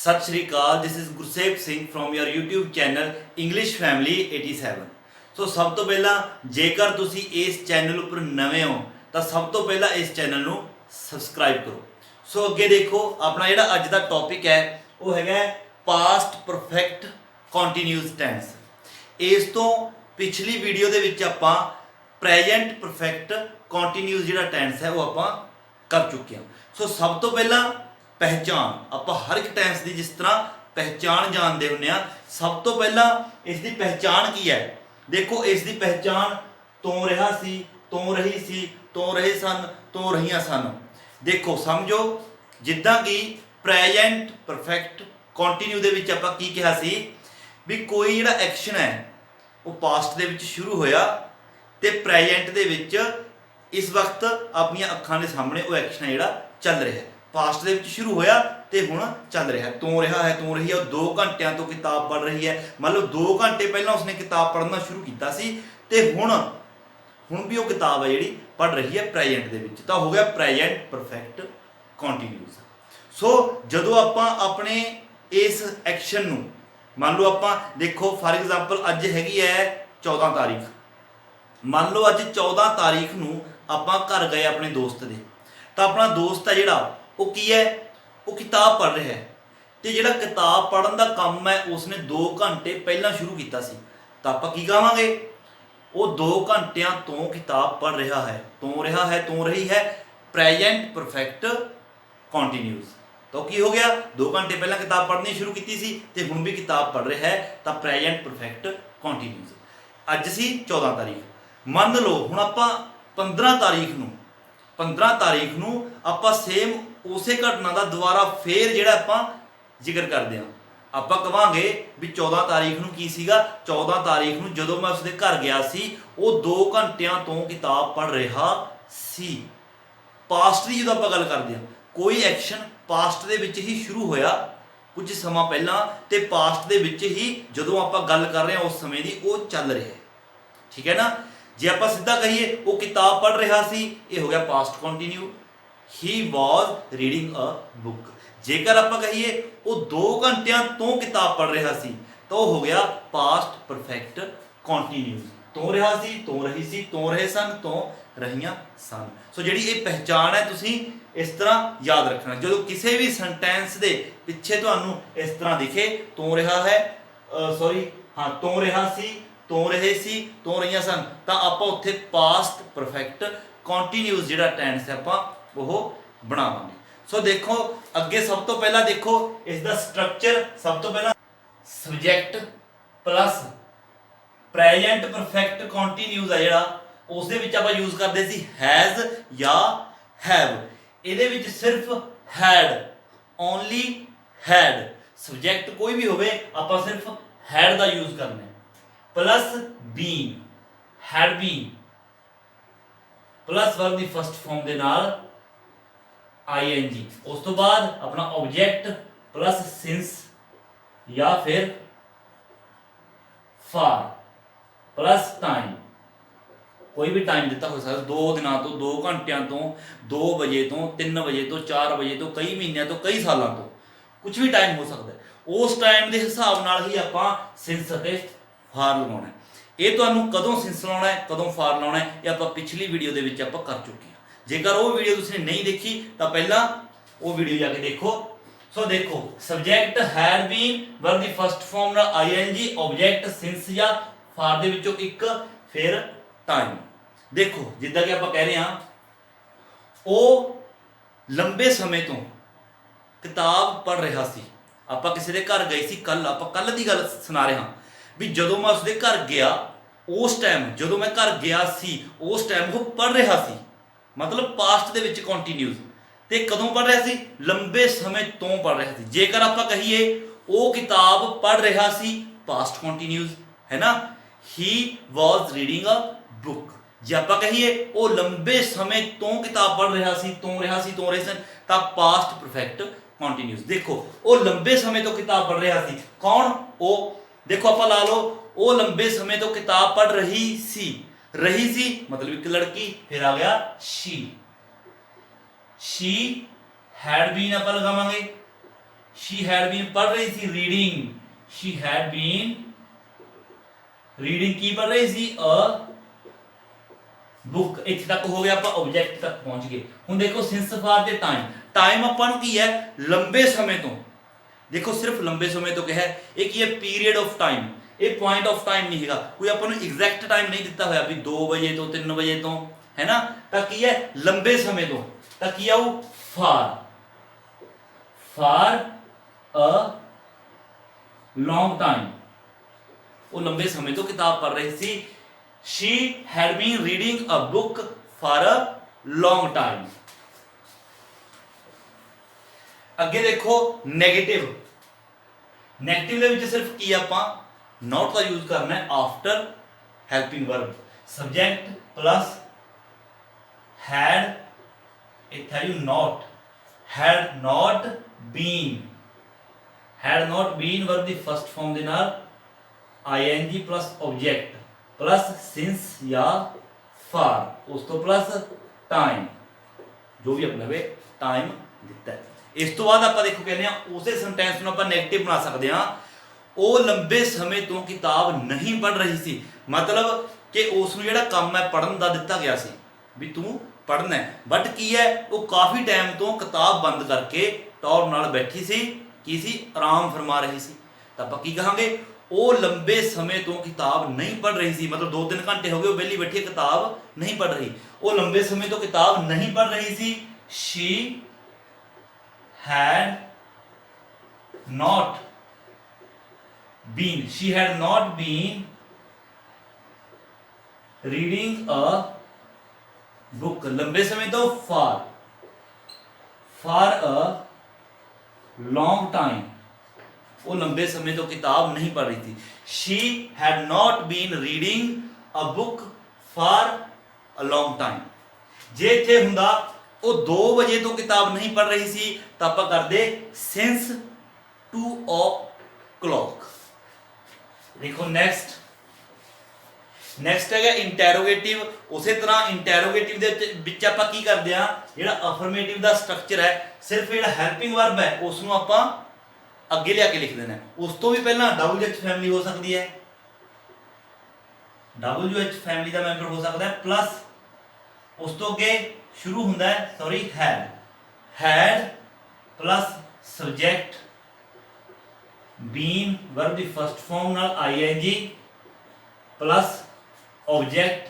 सत श्री अकाल। This is Gursep Singh from your YouTube channel English family 87। So सब तो पहला जेकर तुसी इस चैनल पर नवे हो तो सब तो पहला इस चैनल को सबसक्राइब करो। सो अगे देखो अपना जोड़ा अज का टॉपिक है वो है पास्ट परफेक्ट कॉन्टीन्यूस टेंस। इस तो पिछली वीडियो के विच आपां प्रेजेंट परफेक्ट कॉन्टीन्यूस जिहड़ा टेंस है वो आपां कर चुके हैं। सो सब तो पहला पहचान आप हर एक टेंस की जिस तरह पहचान जानते होंगे सब तो पहला इसकी पहचान की है। देखो इसकी पहचान तो रहा सी, तो रही सी, तो रहे सन, तो रहियां सन। देखो समझो जिद्दां कि प्रेजेंट परफेक्ट कॉन्टीन्यू दे विच आपां की कहा सी भी कोई जिहड़ा एक्शन है वो पास्ट दे विच शुरू होया ते प्रेजेंट दे विच इस वक्त अपनी अखां दे सामने वो एक्शन है जिहड़ा चल रहा है। पास्ट दे विच शुरू होया ते हुण चल रहा है, तो रहा है, तो रही है। 2 घंटिया तो किताब पढ़ रही है, मतलब 2 घंटे पहला उसने किताब पढ़ना शुरू किया सी ते हुण भी वो किताब है जिहड़ी पढ़ रही है प्रेजेंट दे विच, तो हो गया प्रेजेंट परफेक्ट कॉन्टीन्यूस। सो जदों आपां अपने इस एक्शन नूं मान लो आपां देखो फॉर एग्जाम्पल अज हैगी है 14 तारीख, मान लो अज 14 तारीख नूं आपां घर गए अपने दोस्त दे, तो अपना दोस्त है जिहड़ा वो की है वो किताब पढ़ रहा है तो जिहड़ा किताब पढ़न का काम है उसने 2 घंटे पहला शुरू किया सी, तो आपां की कहांगे वो 2 घंटिया तो किताब पढ़ रहा है, तो रहा है, तो रही है, प्रेजेंट परफेक्ट कॉन्टीन्यूस। तो की हो गया 2 घंटे पहला किताब पढ़नी शुरू की सी ते हुण भी किताब पढ़ रहा है, तो प्रेजेंट परफेक्ट कॉन्टीन्यूस। अज सी 14 तारीख, मान लो हुण आपां 15 तारीख नूं आपां सेम उसे घटना का दोबारा फिर जिहड़ा आपां जिक्र करते हैं। आपां कहांगे भी 14 तारीख नूं की सीगा, 14 तारीख नूं जदों मैं उसके घर गया सी वो 2 घंटिया तो किताब पढ़ रहा सी। पास्ट की जो आपां गल करते हैं कोई एक्शन पास्ट दे विच ही शुरू होया कुछ समा पहला ते पास्ट दे विच ही जदों आपां गल कर रहे हैं उस समय की वो चल रहा है, ठीक है ना। जे आप सीधा कहिए वो किताब पढ़ रहा सी, ये हो गया past continue, he was reading a book. जेकर आप कहिए वो 2 घंटिया तो किताब पढ़ रहा सी, तो हो गया पास्ट परफेक्ट कॉन्टीन्यूस। तो रहा सी, तो रही सी, तो रहे सन, तो रहियां सन। सो जिहड़ी ये पहचान है तुसीं इस तरह याद रखना, जो किसी भी सेंटेंस दे पिछे तुहानूं इस तरह दिखे तो रहा है हाँ तो रहा सी, तो रहे सी, तो रहियां सन, तो आपां उत्थे पास्ट परफेक्ट कॉन्टीन्यूस जिहड़ा टेंस है आपां वो बनावांगे। सो देखो अगे सब तो पहला देखो इसका स्ट्रक्चर, सब तो पहला subject plus present perfect continuous है जिहड़ा उस दे विच आपां यूज करदे सी हैज या हैव। इहदे विच सिर्फ हैड, ओनली हैड, सब्जैक्ट कोई भी होवे आपां सिर्फ हैड का यूज करना है, plus been, had been plus verb the first form दे नाल ING, उस तो बाद अपना ऑब्जेक्ट प्लस सिंस या फिर फार प्लस टाइम, कोई भी टाइम दिता हो सकता, 2 दिनों तो, 2 घंटिया तो, 2 बजे तो, 3 बजे तो, 4 बजे तो, कई महीनों तो, कई सालों तो, कुछ भी टाइम हो सकता है। उस टाइम के हिसाब नाल ही आपां सिंस अते फार लगाउणा है। ये तुहानूं कदों सिंस लाउणा है कदों फार लाउणा है ये आपां पिछली वीडियो दे विच आपां कर चुके हैं। जेकर वो वीडियो तुसीं नहीं देखी तो पहला वो वीडियो जाके देखो। सो देखो subject had been, verb the first form नाल ING, ऑब्जेक्ट सिंस या फार दे विचों एक, फिर टाइम। देखो जिद्दां कि आपां कह रहे हां वो लंबे समय तो किताब पढ़ रहा सी। आपां किसी दे घर गए सी कल, आपां कल दी गल सुना रहे हां भी जदों मैं उसके घर गया उस टाइम, जदों मैं घर गया सी उस टाइम वो पढ़ रहा सी, मतलब पास्ट दे विच कॉन्टीन्यूस। ते कदों पढ़ रहा सी, लंबे समय तो पढ़ रहा सी। जेकर आपां कहिए वो किताब पढ़ रहा सी, पास्ट कॉन्टीन्यूस है ना, he was reading a book. जे आपां कहिए वो लंबे समय तो किताब पढ़ रहा सी, तो रहा सी, तो रहे सन, तां पास्ट परफेक्ट कॉन्टीन्यूस। देखो वो लंबे समय तो किताब पढ़ रहा सी, कौन वो, देखो आप ला लो वो लंबे समय तो किताब पढ़ रही सी मतलब एक लड़की, फिर आ गया शी हैड बीन आप लगावांगे, शी हैड बीन पढ़ रही थी reading, she had been reading की पढ़ रही थी अ बुक। ਇੱਥੇ ਤੱਕ ਹੋ ਗਿਆ, ਆਪਾਂ ਆਬਜੈਕਟ ਤੱਕ ਪਹੁੰਚ ਗਏ। ਹੁਣ ਦੇਖੋ ਸਿੰਸ ਫਾਰ ਤੇ ਟਾਈਮ, ਟਾਈਮ ਆਪਾਂ ਨੂੰ ਕੀ ਹੈ ਲੰਬੇ ਸਮੇਂ ਤੋਂ, ਦੇਖੋ ਸਿਰਫ ਲੰਬੇ ਸਮੇਂ ਤੋਂ ਕਿਹਾ, ਇਹ ਕੀ ਹੈ ਪੀਰੀਅਡ ਆਫ ਟਾਈਮ, ਇਹ ਪੁਆਇੰਟ ਆਫ ਟਾਈਮ ਨਹੀਂ ਹੈਗਾ, ਕੋਈ ਆਪਾਂ ਨੂੰ ਐਗਜ਼ੈਕਟ ਟਾਈਮ ਨਹੀਂ ਦਿੱਤਾ ਹੋਇਆ ਵੀ 2 ਵਜੇ ਤੋਂ 3 ਵਜੇ ਤੋਂ, ਹੈ ਨਾ, ਤਾਂ ਕੀ ਹੈ ਲੰਬੇ ਸਮੇਂ ਤੋਂ, ਤਾਂ ਕੀ ਆਊ ਫਾਰ ਅ ਲੌਂਗ ਟਾਈਮ, ਉਹ ਲੰਬੇ ਸਮੇਂ ਤੋਂ ਕਿਤਾਬ ਪੜ੍ਹ ਰਹੀ ਸੀ। she had been reading a book for a long time। ਅੱਗੇ ਦੇਖੋ ਨੈਗੇਟਿਵ, ਨੈਗੇਟਿਵ ਦੇ ਵਿੱਚ ਸਿਰਫ ਕੀ ਆਪਾਂ not ਦਾ ਯੂਜ਼ ਕਰਨਾ ਹੈ after helping verb, subject plus had, ਇੱਥੇ you not, had not been, verb the first farm ਦੇ ਨਾਲ ing plus object plus since या फार, उस तो प्लस टाइम, जो भी अपने वे टाइम दिता है। इस तो बाद आप देखो कहने उसे सेंटेंस में आप नैगेटिव बना सकते हैं, वो लंबे समय तो किताब नहीं पढ़ रही सी, मतलब कि उसनूं जिहड़ा काम है पढ़न दा दिता गया सी भी तू पढ़ना है, बट की है वो काफ़ी टाइम तो किताब बंद करके टौर नाल बैठी सी, की सी आराम फरमा रही सी, तो आप की कहांगे ਉਹ ਲੰਬੇ ਸਮੇਂ ਤੋਂ ਕਿਤਾਬ ਨਹੀਂ ਪੜ੍ਹ ਰਹੀ ਸੀ, ਮਤਲਬ 2-3 ਘੰਟੇ ਹੋ ਗਏ ਉਹ ਵਿਹਲੀ ਬੈਠੀ ਕਿਤਾਬ ਨਹੀਂ ਪੜ੍ਹ ਰਹੀ, ਉਹ ਲੰਬੇ ਸਮੇਂ ਤੋਂ ਕਿਤਾਬ ਨਹੀਂ ਪੜ੍ਹ ਰਹੀ ਸੀ। she had not been reading a book, ਲੰਬੇ ਸਮੇਂ ਤੋਂ for a long time, वो लंबे समय तो किताब नहीं पढ़ रही थी। she had not been reading a book for a long time, जे इत्थे हुंदा वो 2 बजे तो किताब नहीं पढ़ रही सी, तो आप करदे since 2 o'clock। देखो नेक्स्ट है इंटैरोगेटिव, उसी तरह इंटैरोगेटिव दे विच आपां की करदे आ, जिहड़ा अफर्मेटिव दा स्ट्रक्चर है, सिर्फ जिहड़ा हैल्पिंग वर्ब है उसनूं आपां ਅੱਗੇ ਲਿਆ ਕੇ ਲਿਖ ਦੇਣਾ। ਉਸ ਤੋਂ ਵੀ ਪਹਿਲਾਂ WH ਫੈਮਿਲੀ ਹੋ ਸਕਦੀ ਹੈ, WH ਫੈਮਿਲੀ ਦਾ ਮੈਂਬਰ ਹੋ ਸਕਦਾ ਹੈ, ਪਲੱਸ ਉਸ ਤੋਂ ਅੱਗੇ ਸ਼ੁਰੂ ਹੁੰਦਾ ਹੈ had plus subject been verb the first farm ਨਾਲ ing ਪਲੱਸ ਆਬਜੈਕਟ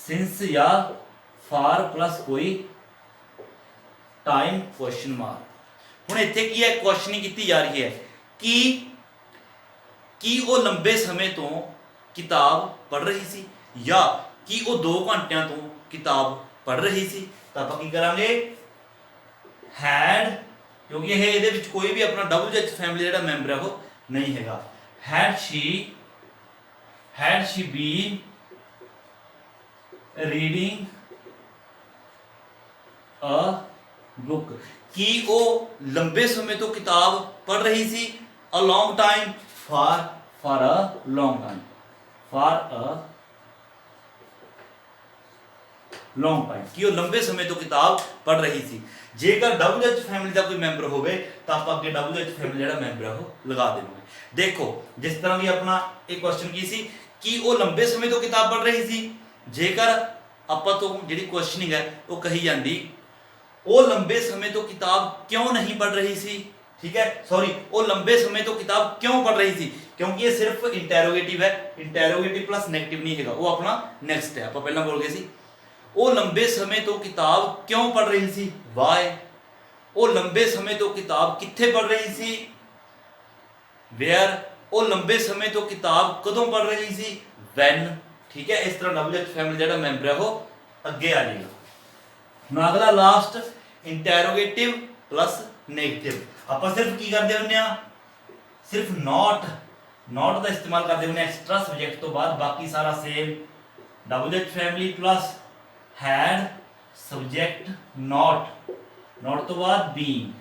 since ਜਾਂ for ਪਲੱਸ ਕੋਈ ਟਾਈਮ ਕੁਐਸਚਨ ਮਾਰਕ। ਹੁਣ ਇੱਥੇ ਕੀ ਹੈ ਕੁਐਸਚਨਿੰਗ ਕੀਤੀ ਜਾ ਰਹੀ ਹੈ ਕਿ ਉਹ ਲੰਬੇ ਸਮੇਂ ਤੋਂ ਕਿਤਾਬ ਪੜ੍ਹ ਰਹੀ ਸੀ ਜਾਂ ਕਿ ਉਹ 2 ਘੰਟਿਆਂ ਤੋਂ ਕਿਤਾਬ ਪੜ੍ਹ ਰਹੀ ਸੀ, ਤਾਂ ਆਪਾਂ ਕੀ ਕਰਾਂਗੇ had, ਕਿਉਂਕਿ ਇਹਦੇ ਵਿੱਚ ਕੋਈ ਵੀ ਆਪਣਾ WH ਫੈਮਿਲੀ ਜਿਹੜਾ ਮੈਂਬਰ ਹੈ ਉਹ ਨਹੀਂ ਹੈਗਾ। had she been reading a book, कि वो लंबे समय तो किताब पढ़ रही थी, a long time for a long time, कि वो लंबे समय तो किताब पढ़ रही थी। जेकर WH फैमिली का कोई मैंबर होवे तो आप अगे WH फैमिली जिहड़ा मैंबर है वो लगा देंगे। देखो जिस तरह भी अपना एक क्वेश्चन की सी कि वो लंबे समय तो किताब पढ़ रही थी, जेकर आप तो जिहड़ी क्वेश्चनिंग है वो कही जाती वो लंबे समय तो किताब क्यों नहीं पढ़ रही थी, ठीक है, सॉरी वो लंबे समय तो किताब क्यों पढ़ रही थी, क्योंकि ये सिर्फ इंटैरोगेटिव है, इंटैरोगेटिव प्लस नेगेटिव नहीं है, वो अपना नेक्स्ट है। आप पहला बोल गए सी वो लंबे समय तो किताब क्यों पढ़ रही थी, वाई, वो लंबे समय तो किताब कित्थे पढ़ रही थी, वेयर, वो लंबे समय तो किताब कदों पढ़ रही थी, वैन, ठीक है। इस तरह WH फैमिली जिहड़ा मैंबर है वो अगे आ जाएगा। ਹੁਣ अगला लास्ट इंटैरोगेटिव प्लस नेगेटिव, आप सिर्फ की करते होंगे सिर्फ नॉट का इस्तेमाल करते होंगे एक्स्ट्रा सब्जेक्ट तो बाद, बाकी सारा same WH family plus had subject not तो बाद been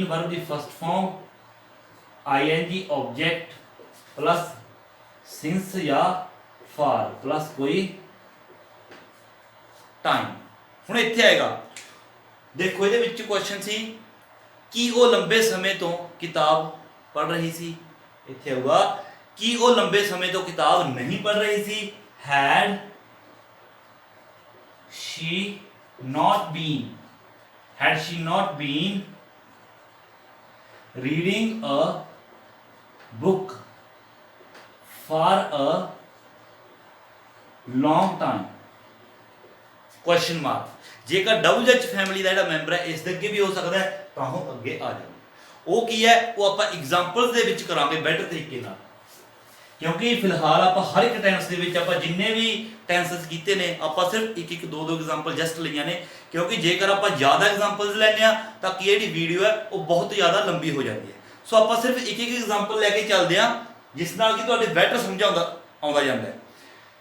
verb the first form ing object plus since या फॉर प्लस कोई टाइम। ਹੁਣ ਇੱਥੇ ਆਏਗਾ देखो ये क्वेश्चन सी ਕੀ ਉਹ ਲੰਬੇ ਸਮੇਂ ਤੋਂ ਕਿਤਾਬ ਪੜ੍ਹ ਰਹੀ ਸੀ? ਇੱਥੇ ਆਊਗਾ ਕੀ ਉਹ ਲੰਬੇ ਸਮੇਂ ਤੋਂ ਕਿਤਾਬ ਨਹੀਂ ਪੜ੍ਹ ਰਹੀ ਸੀ? had she not been reading a book for a long time? Question mark. ਜੇਕਰ ਡਬਲ ਐਚ ਫੈਮਿਲੀ ਦਾ ਜਿਹੜਾ ਮੈਂਬਰ ਹੈ ਇਸ ਦੇ ਅੱਗੇ ਵੀ ਹੋ ਸਕਦਾ ਹੈ ਤਾਂ ਉਹ ਅੱਗੇ ਆ ਜਾਵੇ। ਉਹ ਕੀ ਹੈ, ਉਹ ਆਪਾਂ ਐਗਜ਼ਾਮਪਲਸ ਦੇ ਵਿੱਚ ਕਰਾਂਗੇ ਬੈਟਰ ਤਰੀਕੇ ਨਾਲ, ਕਿਉਂਕਿ ਫਿਲਹਾਲ ਆਪਾਂ ਹਰ ਇੱਕ ਟੈਂਸ ਦੇ ਵਿੱਚ ਆਪਾਂ ਜਿੰਨੇ ਵੀ ਟੈਂਸਸ ਕੀਤੇ ਨੇ ਆਪਾਂ ਸਿਰਫ ਇੱਕ ਇੱਕ ਦੋ ਦੋ ਐਗਜ਼ਾਮਪਲ ਜਸਟ ਲਈਆਂ ਨੇ, ਕਿਉਂਕਿ ਜੇਕਰ ਆਪਾਂ ਜ਼ਿਆਦਾ ਐਗਜ਼ਾਮਪਲਸ ਲੈਂਦੇ ਆ ਤਾਂ ਕੀ ਜਿਹੜੀ ਵੀਡੀਓ ਹੈ ਉਹ ਬਹੁਤ ਜ਼ਿਆਦਾ ਲੰਬੀ ਹੋ ਜਾਂਦੀ ਹੈ। ਸੋ ਆਪਾਂ ਸਿਰਫ ਇੱਕ ਇੱਕ ਐਗਜ਼ਾਮਪਲ ਲੈ ਕੇ ਚੱਲਦੇ ਆ ਜਿਸ ਨਾਲ ਕਿ ਤੁਹਾਡੇ ਬੈਟਰ ਸਮਝ ਆਉਂਦਾ ਜਾਂਦਾ ਹੈ।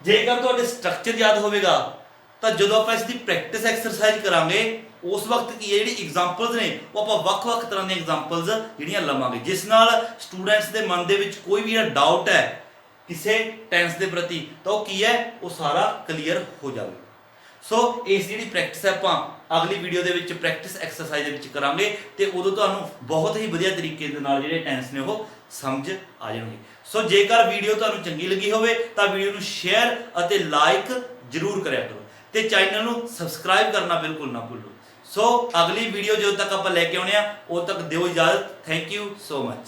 ਜੇਕਰ ਤੁਹਾਡੇ ਸਟਰਕਚਰ ਯਾਦ ਹੋਵੇਗਾ ਤਾਂ ਜਦੋਂ ਆਪਾਂ ਇਸ ਦੀ ਪ੍ਰੈਕਟਿਸ ਐਕਸਰਸਾਈਜ਼ ਕਰਾਂਗੇ ਉਸ ਵਕਤ ਕੀ ਜਿਹੜੀ ਐਗਜ਼ਾਮਪਲਸ ਨੇ ਉਹ ਆਪਾਂ ਵੱਖ-ਵੱਖ ਤਰ੍ਹਾਂ ਦੀਆਂ ਐਗਜ਼ਾਮਪਲਸ ਜਿਹੜੀਆਂ ਲਵਾਂਗੇ, ਜਿਸ ਨਾਲ ਸਟੂਡੈਂਟਸ ਦੇ ਮਨ ਦੇ ਵਿੱਚ ਕੋਈ ਵੀ ਜਿਹੜਾ ਡਾਊਟ ਹੈ ਕਿਸੇ ਟੈਂਸ ਦੇ ਪ੍ਰਤੀ ਤਾਂ ਉਹ ਕੀ ਹੈ ਉਹ ਸਾਰਾ ਕਲੀਅਰ ਹੋ ਜਾਵੇ। ਸੋ ਇਸ ਜਿਹੜੀ ਪ੍ਰੈਕਟਿਸ ਹੈ ਆਪਾਂ ਅਗਲੀ ਵੀਡੀਓ ਦੇ ਵਿੱਚ ਪ੍ਰੈਕਟਿਸ ਐਕਸਰਸਾਈਜ਼ ਦੇ ਵਿੱਚ ਕਰਾਂਗੇ ਤੇ ਉਦੋਂ ਤੁਹਾਨੂੰ ਬਹੁਤ ਹੀ ਵਧੀਆ ਤਰੀਕੇ ਦੇ ਨਾਲ ਜਿਹੜੇ ਟੈਂਸ ਨੇ ਉਹ ਸਮਝ ਆ ਜਾਣਗੇ। ਸੋ ਜੇਕਰ ਵੀਡੀਓ ਤੁਹਾਨੂੰ ਚੰਗੀ ਲੱਗੀ ਹੋਵੇ ਤਾਂ ਵੀਡੀਓ ਨੂੰ ਸ਼ੇਅਰ ਅਤੇ ਲਾਈਕ ਜ਼ਰੂਰ ਕਰਿਆ ਕਰੋ ਤੇ ਚੈਨਲ ਨੂੰ ਸਬਸਕ੍ਰਾਈਬ ਕਰਨਾ ਬਿਲਕੁਲ ਨਾ ਭੁੱਲੋ। ਸੋ ਅਗਲੀ ਵੀਡੀਓ ਜਦੋਂ ਤੱਕ ਆਪਾਂ ਲੈ ਕੇ ਆਉਣੇ ਆ ਉਦੋਂ ਤੱਕ ਦਿਓ ਇਜਾਜ਼ਤ। Thank you so much.